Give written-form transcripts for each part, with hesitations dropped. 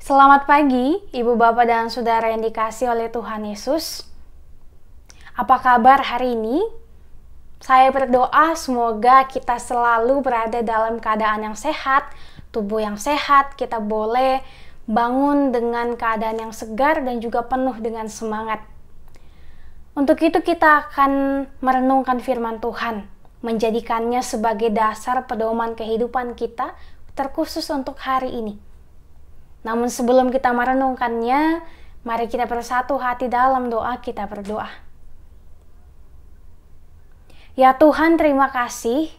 Selamat pagi, Ibu Bapak dan Saudara yang dikasihi oleh Tuhan Yesus. Apa kabar hari ini? Saya berdoa semoga kita selalu berada dalam keadaan yang sehat, tubuh yang sehat, kita boleh bangun dengan keadaan yang segar dan juga penuh dengan semangat. Untuk itu kita akan merenungkan firman Tuhan, menjadikannya sebagai dasar pedoman kehidupan kita, terkhusus untuk hari ini. Namun sebelum kita merenungkannya, mari kita bersatu hati dalam doa. Kita berdoa. Ya Tuhan, terima kasih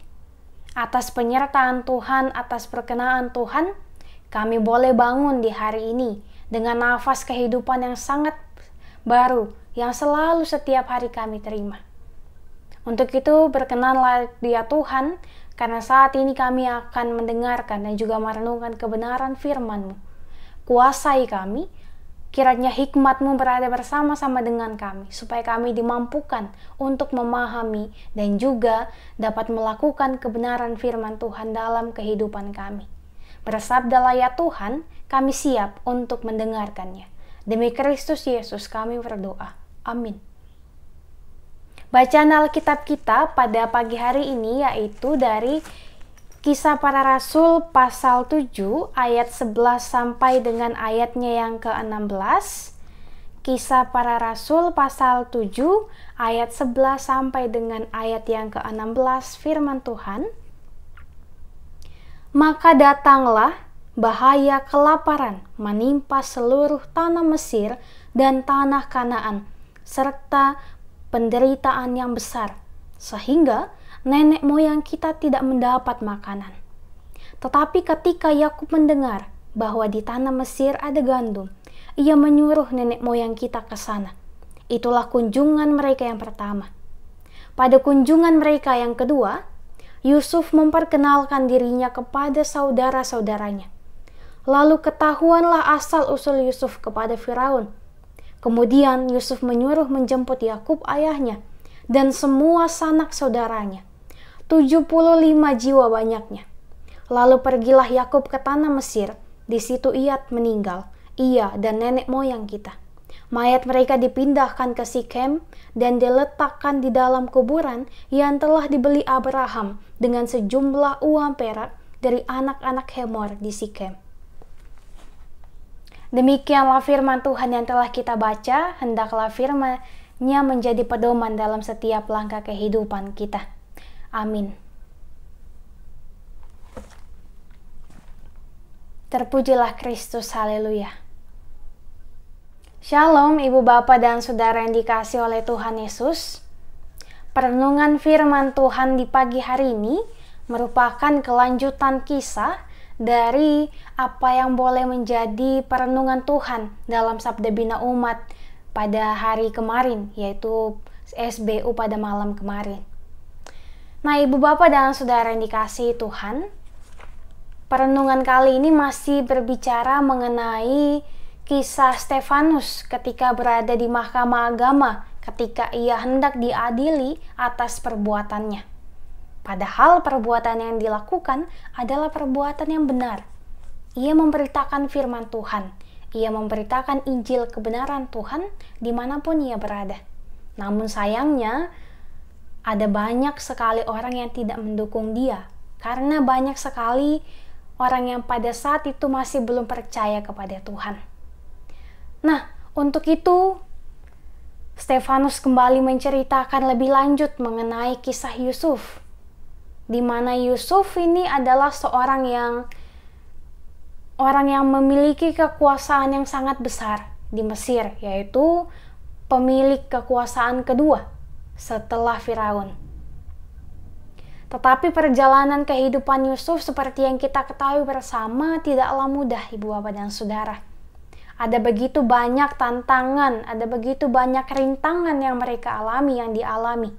atas penyertaan Tuhan, atas perkenaan Tuhan. Kami boleh bangun di hari ini dengan nafas kehidupan yang sangat baru, yang selalu setiap hari kami terima. Untuk itu berkenanlah dia Tuhan, karena saat ini kami akan mendengarkan dan juga merenungkan kebenaran firman-Mu. Kuasai kami, kiranya hikmat-Mu berada bersama-sama dengan kami, supaya kami dimampukan untuk memahami dan juga dapat melakukan kebenaran firman Tuhan dalam kehidupan kami. Bersabdalah ya Tuhan, kami siap untuk mendengarkannya. Demi Kristus Yesus kami berdoa. Amin. Bacaan Alkitab kita pada pagi hari ini yaitu dari Kisah Para Rasul pasal 7 ayat 11 sampai dengan ayatnya yang ke-16. Kisah Para Rasul pasal 7 ayat 11 sampai dengan ayat yang ke-16, firman Tuhan. Maka datanglah bahaya kelaparan menimpa seluruh tanah Mesir dan tanah Kanaan, serta penderitaan yang besar, sehingga nenek moyang kita tidak mendapat makanan. Tetapi ketika Yakub mendengar bahwa di tanah Mesir ada gandum, ia menyuruh nenek moyang kita ke sana. Itulah kunjungan mereka yang pertama. Pada kunjungan mereka yang kedua, Yusuf memperkenalkan dirinya kepada saudara-saudaranya. Lalu ketahuanlah asal-usul Yusuf kepada Firaun. Kemudian Yusuf menyuruh menjemput Yakub ayahnya dan semua sanak saudaranya. 75 jiwa banyaknya. Lalu pergilah Yakub ke tanah Mesir, di situ ia meninggal, ia dan nenek moyang kita. Mayat mereka dipindahkan ke Sikem dan diletakkan di dalam kuburan yang telah dibeli Abraham dengan sejumlah uang perak dari anak-anak Hemor di Sikem. Demikianlah firman Tuhan yang telah kita baca, hendaklah firman-Nya menjadi pedoman dalam setiap langkah kehidupan kita. Amin. Terpujilah Kristus, haleluya. Shalom Ibu Bapak dan Saudara yang dikasihi oleh Tuhan Yesus. Perenungan firman Tuhan di pagi hari ini merupakan kelanjutan kisah dari apa yang boleh menjadi perenungan Tuhan dalam Sabda Bina Umat pada hari kemarin, yaitu SBU pada malam kemarin. Nah, Ibu Bapak dan Saudara yang dikasihi Tuhan, perenungan kali ini masih berbicara mengenai kisah Stefanus ketika berada di Mahkamah Agama, ketika ia hendak diadili atas perbuatannya. Padahal perbuatan yang dilakukan adalah perbuatan yang benar. Ia memberitakan firman Tuhan, ia memberitakan Injil kebenaran Tuhan dimanapun ia berada. Namun sayangnya, ada banyak sekali orang yang tidak mendukung dia, karena banyak sekali orang yang pada saat itu masih belum percaya kepada Tuhan. Nah, untuk itu Stefanus kembali menceritakan lebih lanjut mengenai kisah Yusuf, di mana Yusuf ini adalah seorang yang memiliki kekuasaan yang sangat besar di Mesir, yaitu pemilik kekuasaan kedua setelah Firaun. Tetapi perjalanan kehidupan Yusuf seperti yang kita ketahui bersama tidaklah mudah, Ibu Bapak dan Saudara. Ada begitu banyak tantangan, ada begitu banyak rintangan yang mereka alami, yang dialami.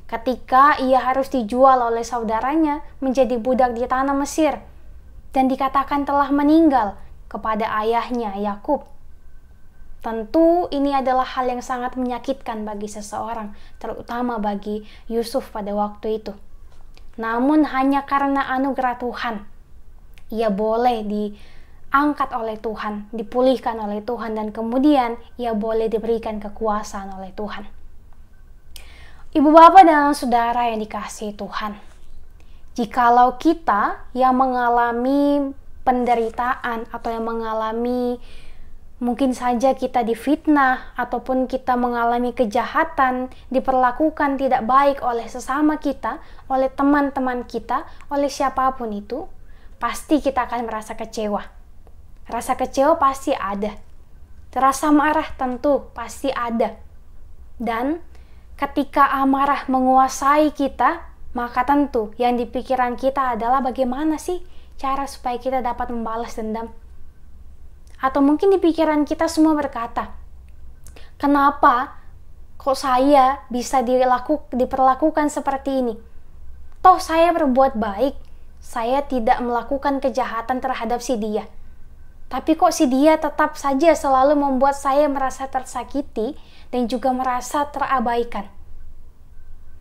Ketika ia harus dijual oleh saudaranya menjadi budak di tanah Mesir dan dikatakan telah meninggal kepada ayahnya Yakub. Tentu ini adalah hal yang sangat menyakitkan bagi seseorang, terutama bagi Yusuf pada waktu itu. Namun hanya karena anugerah Tuhan, ia boleh diangkat oleh Tuhan, dipulihkan oleh Tuhan, dan kemudian ia boleh diberikan kekuasaan oleh Tuhan. Ibu bapak dan saudara yang dikasihi Tuhan, jikalau kita yang mengalami penderitaan atau yang mengalami mungkin saja kita difitnah ataupun kita mengalami kejahatan, diperlakukan tidak baik oleh sesama kita, oleh teman-teman kita, oleh siapapun itu, pasti kita akan merasa kecewa. Rasa kecewa pasti ada. Rasa marah tentu pasti ada. Dan ketika amarah menguasai kita, maka tentu yang di pikiran kita adalah bagaimana sih cara supaya kita dapat membalas dendam. Atau mungkin di pikiran kita semua berkata, kenapa kok saya bisa diperlakukan seperti ini? Toh saya berbuat baik, saya tidak melakukan kejahatan terhadap si dia. Tapi kok si dia tetap saja selalu membuat saya merasa tersakiti dan juga merasa terabaikan.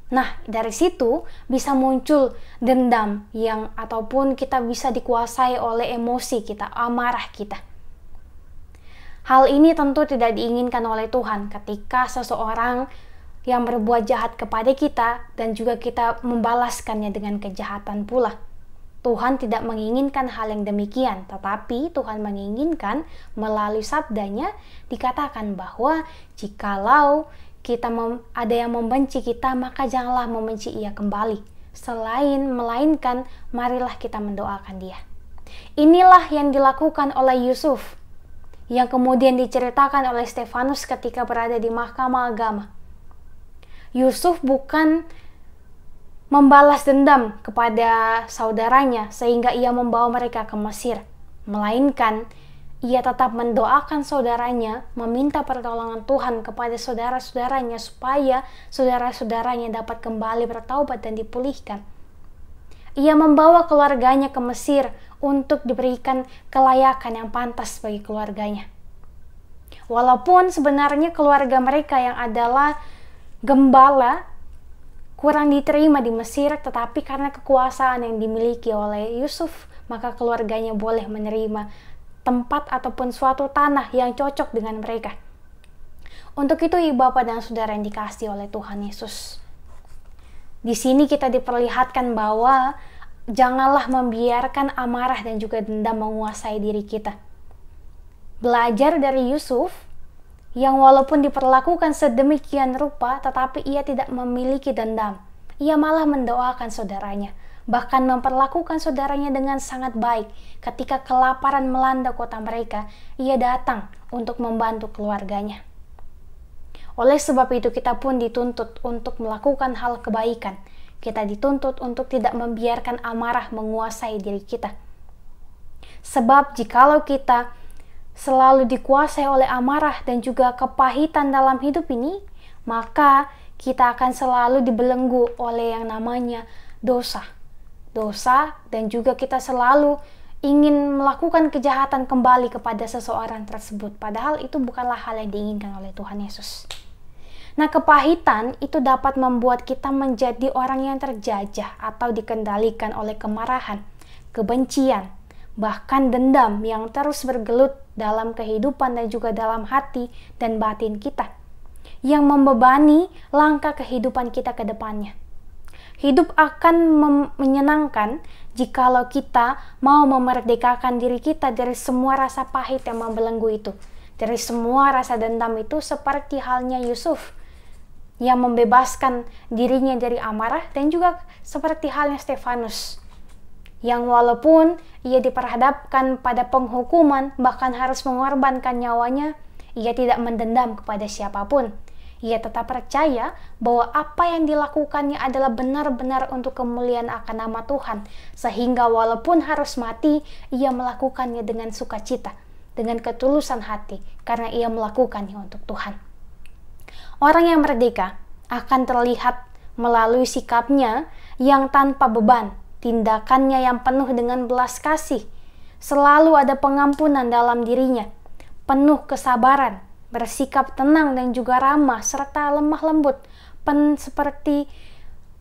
Nah, dari situ bisa muncul dendam ataupun kita bisa dikuasai oleh emosi kita, amarah kita. Hal ini tentu tidak diinginkan oleh Tuhan ketika seseorang yang berbuat jahat kepada kita dan juga kita membalaskannya dengan kejahatan pula. Tuhan tidak menginginkan hal yang demikian, tetapi Tuhan menginginkan melalui sabdanya dikatakan bahwa jikalau ada yang membenci kita, maka janganlah membenci ia kembali. Melainkan marilah kita mendoakan dia. Inilah yang dilakukan oleh Yusuf, yang kemudian diceritakan oleh Stefanus ketika berada di mahkamah agama. Yusuf bukan membalas dendam kepada saudaranya sehingga ia membawa mereka ke Mesir, melainkan ia tetap mendoakan saudaranya, meminta pertolongan Tuhan kepada saudara-saudaranya supaya saudara-saudaranya dapat kembali bertaubat dan dipulihkan. Ia membawa keluarganya ke Mesir untuk diberikan kelayakan yang pantas bagi keluarganya. Walaupun sebenarnya keluarga mereka yang adalah gembala kurang diterima di Mesir, tetapi karena kekuasaan yang dimiliki oleh Yusuf, maka keluarganya boleh menerima tempat ataupun suatu tanah yang cocok dengan mereka. Untuk itu, ibu bapak dan saudara yang dikasihi oleh Tuhan Yesus, di sini kita diperlihatkan bahwa janganlah membiarkan amarah dan juga dendam menguasai diri kita. Belajar dari Yusuf yang walaupun diperlakukan sedemikian rupa, tetapi ia tidak memiliki dendam. Ia malah mendoakan saudaranya, bahkan memperlakukan saudaranya dengan sangat baik. Ketika kelaparan melanda kota mereka, ia datang untuk membantu keluarganya. Oleh sebab itu kita pun dituntut untuk melakukan hal kebaikan. Kita dituntut untuk tidak membiarkan amarah menguasai diri kita. Sebab jikalau kita selalu dikuasai oleh amarah dan juga kepahitan dalam hidup ini, maka kita akan selalu dibelenggu oleh yang namanya dosa. Dosa, dan juga kita selalu ingin melakukan kejahatan kembali kepada seseorang tersebut. Padahal itu bukanlah hal yang diinginkan oleh Tuhan Yesus. Nah, kepahitan itu dapat membuat kita menjadi orang yang terjajah atau dikendalikan oleh kemarahan, kebencian, bahkan dendam yang terus bergelut dalam kehidupan dan juga dalam hati dan batin kita, yang membebani langkah kehidupan kita ke depannya. Hidup akan menyenangkan jikalau kita mau memerdekakan diri kita dari semua rasa pahit yang membelenggu itu, dari semua rasa dendam itu, seperti halnya Yusuf yang membebaskan dirinya dari amarah, dan juga seperti halnya Stefanus yang walaupun ia diperhadapkan pada penghukuman, bahkan harus mengorbankan nyawanya, ia tidak mendendam kepada siapapun. Ia tetap percaya bahwa apa yang dilakukannya adalah benar-benar untuk kemuliaan akan nama Tuhan, sehingga walaupun harus mati, ia melakukannya dengan sukacita, dengan ketulusan hati, karena ia melakukannya untuk Tuhan. Orang yang merdeka akan terlihat melalui sikapnya yang tanpa beban, tindakannya yang penuh dengan belas kasih, selalu ada pengampunan dalam dirinya, penuh kesabaran, bersikap tenang dan juga ramah, serta lemah lembut, seperti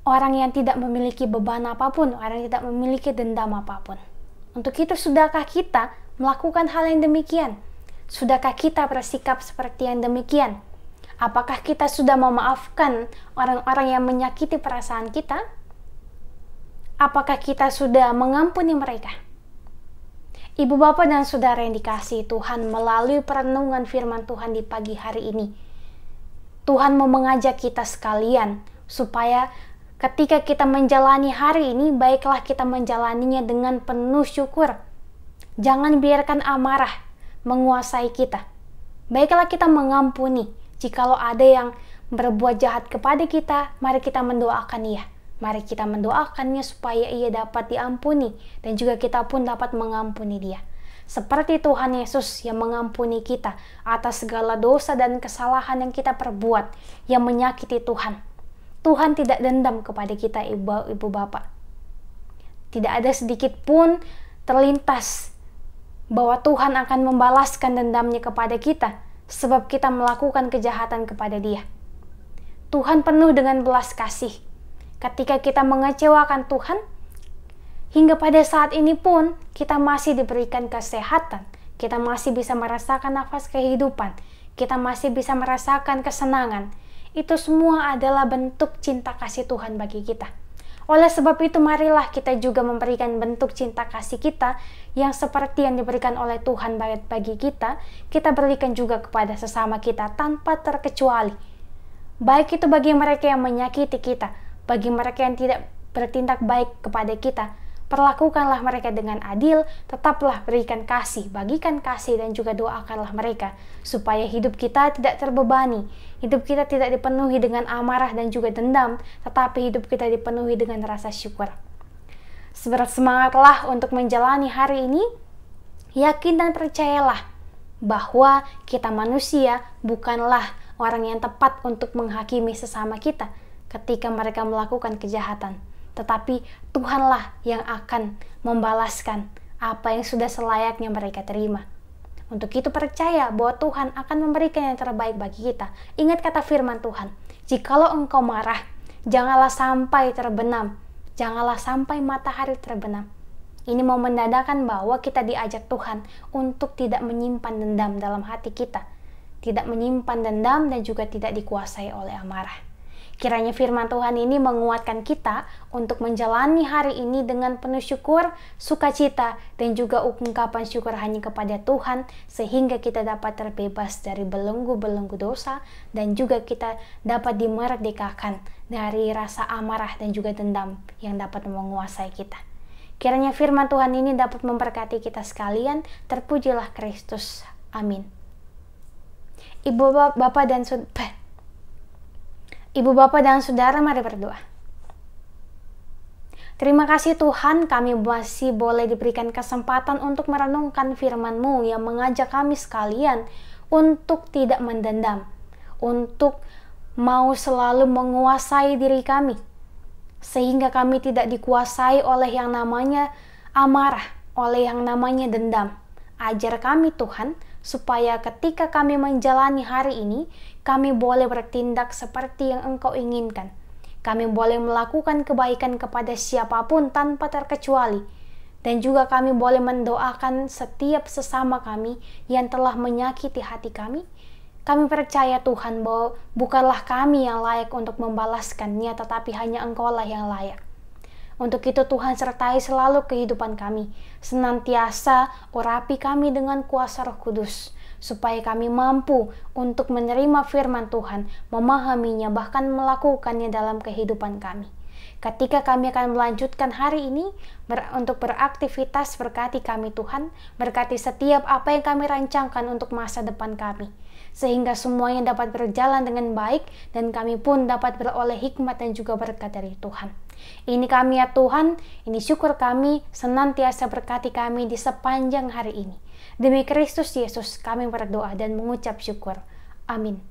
orang yang tidak memiliki beban apapun, orang yang tidak memiliki dendam apapun. Untuk itu, sudahkah kita melakukan hal yang demikian? Sudahkah kita bersikap seperti yang demikian? Apakah kita sudah memaafkan orang-orang yang menyakiti perasaan kita? Apakah kita sudah mengampuni mereka? Ibu, bapak, dan saudara yang dikasihi Tuhan, melalui perenungan firman Tuhan di pagi hari ini, Tuhan mau mengajak kita sekalian supaya ketika kita menjalani hari ini, baiklah kita menjalaninya dengan penuh syukur. Jangan biarkan amarah menguasai kita. Baiklah kita mengampuni. Jikalau ada yang berbuat jahat kepada kita, mari kita mendoakan ia. Mari kita mendoakannya supaya ia dapat diampuni, dan juga kita pun dapat mengampuni dia. Seperti Tuhan Yesus yang mengampuni kita atas segala dosa dan kesalahan yang kita perbuat yang menyakiti Tuhan. Tuhan tidak dendam kepada kita, ibu bapak. Tidak ada sedikit pun terlintas bahwa Tuhan akan membalaskan dendamnya kepada kita sebab kita melakukan kejahatan kepada dia. Tuhan penuh dengan belas kasih. Ketika kita mengecewakan Tuhan, hingga pada saat ini pun kita masih diberikan kesehatan, kita masih bisa merasakan nafas kehidupan, kita masih bisa merasakan kesenangan. Itu semua adalah bentuk cinta kasih Tuhan bagi kita. Oleh sebab itu, marilah kita juga memberikan bentuk cinta kasih kita yang seperti yang diberikan oleh Tuhan bagi kita, kita berikan juga kepada sesama kita tanpa terkecuali. Baik itu bagi mereka yang menyakiti kita, bagi mereka yang tidak bertindak baik kepada kita, perlakukanlah mereka dengan adil, tetaplah berikan kasih, bagikan kasih, dan juga doakanlah mereka, supaya hidup kita tidak terbebani, hidup kita tidak dipenuhi dengan amarah dan juga dendam, tetapi hidup kita dipenuhi dengan rasa syukur. Bersemangatlah untuk menjalani hari ini, yakin dan percayalah bahwa kita manusia bukanlah orang yang tepat untuk menghakimi sesama kita ketika mereka melakukan kejahatan. Tetapi Tuhanlah yang akan membalaskan apa yang sudah selayaknya mereka terima. Untuk itu percaya bahwa Tuhan akan memberikan yang terbaik bagi kita. Ingat kata firman Tuhan, jikalau engkau marah, janganlah sampai terbenam, janganlah sampai matahari terbenam. Ini mau menandakan bahwa kita diajak Tuhan untuk tidak menyimpan dendam dalam hati kita, tidak menyimpan dendam dan juga tidak dikuasai oleh amarah. Kiranya firman Tuhan ini menguatkan kita untuk menjalani hari ini dengan penuh syukur, sukacita, dan juga ungkapan syukur hanya kepada Tuhan, sehingga kita dapat terbebas dari belenggu-belenggu dosa, dan juga kita dapat dimerdekakan dari rasa amarah dan juga dendam yang dapat menguasai kita. Kiranya firman Tuhan ini dapat memberkati kita sekalian. Terpujilah Kristus. Amin. Ibu, bapak, dan saudara, mari berdoa. Terima kasih Tuhan, kami masih boleh diberikan kesempatan untuk merenungkan firman-Mu yang mengajak kami sekalian untuk tidak mendendam, untuk mau selalu menguasai diri kami, sehingga kami tidak dikuasai oleh yang namanya amarah, oleh yang namanya dendam. Ajar kami Tuhan, supaya ketika kami menjalani hari ini, kami boleh bertindak seperti yang Engkau inginkan. Kami boleh melakukan kebaikan kepada siapapun tanpa terkecuali. Dan juga kami boleh mendoakan setiap sesama kami yang telah menyakiti hati kami. Kami percaya Tuhan bahwa bukanlah kami yang layak untuk membalaskannya, tetapi hanya Engkau-lah yang layak. Untuk itu Tuhan sertai selalu kehidupan kami. Senantiasa urapi kami dengan kuasa Roh Kudus, supaya kami mampu untuk menerima firman Tuhan, memahaminya, bahkan melakukannya dalam kehidupan kami. Ketika kami akan melanjutkan hari ini untuk beraktivitas, berkati kami Tuhan, berkati setiap apa yang kami rancangkan untuk masa depan kami, sehingga semuanya dapat berjalan dengan baik dan kami pun dapat beroleh hikmat dan juga berkat dari Tuhan. Ini kami ya Tuhan, ini syukur kami, senantiasa berkati kami di sepanjang hari ini. Demi Kristus Yesus kami berdoa dan mengucap syukur. Amin.